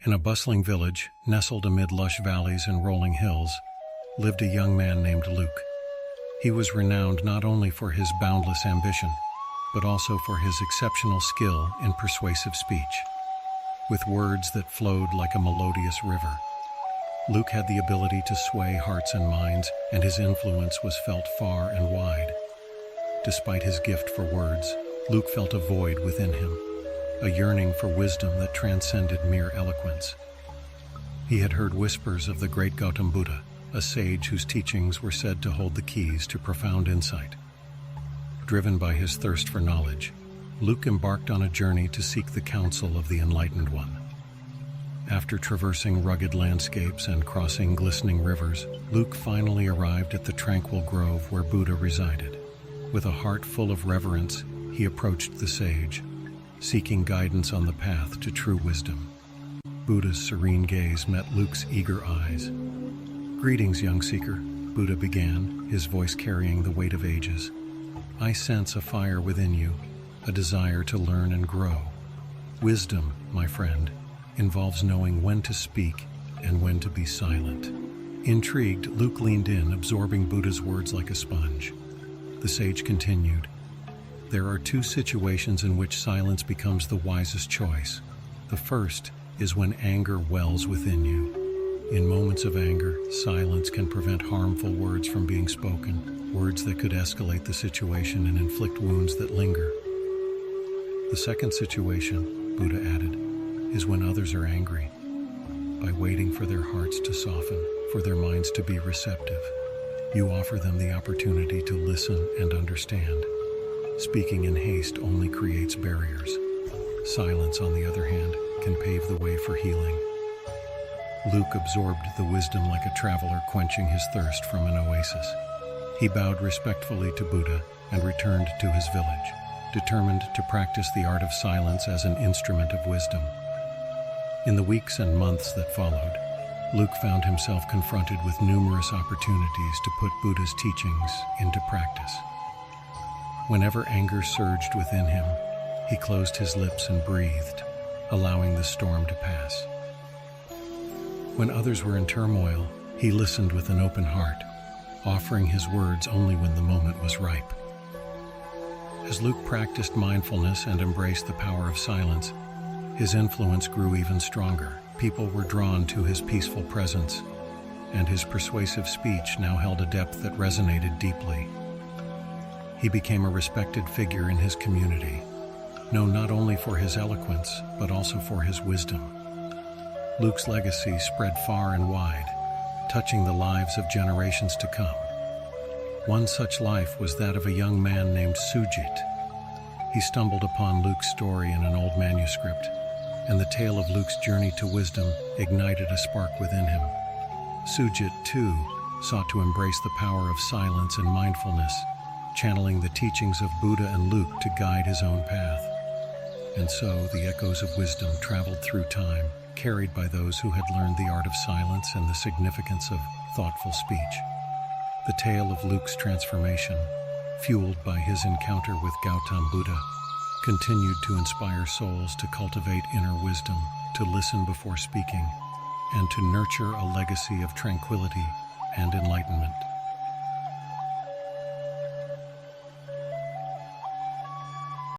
In a bustling village, nestled amid lush valleys and rolling hills, lived a young man named Luke. He was renowned not only for his boundless ambition, but also for his exceptional skill in persuasive speech. With words that flowed like a melodious river, Luke had the ability to sway hearts and minds, and his influence was felt far and wide. Despite his gift for words, Luke felt a void within him, a yearning for wisdom that transcended mere eloquence. He had heard whispers of the great Gautam Buddha, a sage whose teachings were said to hold the keys to profound insight. Driven by his thirst for knowledge, Luke embarked on a journey to seek the counsel of the Enlightened One. After traversing rugged landscapes and crossing glistening rivers, Luke finally arrived at the tranquil grove where Buddha resided. With a heart full of reverence, he approached the sage, seeking guidance on the path to true wisdom. Buddha's serene gaze met Luke's eager eyes. "Greetings, young seeker," Buddha began, his voice carrying the weight of ages. "I sense a fire within you, a desire to learn and grow. Wisdom, my friend, involves knowing when to speak and when to be silent." Intrigued, Luke leaned in, absorbing Buddha's words like a sponge. The sage continued, "There are two situations in which silence becomes the wisest choice. The first is when anger wells within you. In moments of anger, silence can prevent harmful words from being spoken, words that could escalate the situation and inflict wounds that linger. The second situation," Buddha added, "is when others are angry. By waiting for their hearts to soften, for their minds to be receptive, you offer them the opportunity to listen and understand. Speaking in haste only creates barriers. Silence, on the other hand, can pave the way for healing." Luke absorbed the wisdom like a traveler quenching his thirst from an oasis. He bowed respectfully to Buddha and returned to his village, determined to practice the art of silence as an instrument of wisdom. In the weeks and months that followed, Luke found himself confronted with numerous opportunities to put Buddha's teachings into practice. Whenever anger surged within him, he closed his lips and breathed, allowing the storm to pass. When others were in turmoil, he listened with an open heart, offering his words only when the moment was ripe. As Luke practiced mindfulness and embraced the power of silence, his influence grew even stronger. People were drawn to his peaceful presence, and his persuasive speech now held a depth that resonated deeply. He became a respected figure in his community, known not only for his eloquence, but also for his wisdom. Luke's legacy spread far and wide, touching the lives of generations to come. One such life was that of a young man named Sujit. He stumbled upon Luke's story in an old manuscript, and the tale of Luke's journey to wisdom ignited a spark within him. Sujit, too, sought to embrace the power of silence and mindfulness, channeling the teachings of Buddha and Luke to guide his own path. And so the echoes of wisdom traveled through time, carried by those who had learned the art of silence and the significance of thoughtful speech. The tale of Luke's transformation, fueled by his encounter with Gautam Buddha, continued to inspire souls to cultivate inner wisdom, to listen before speaking, and to nurture a legacy of tranquility and enlightenment.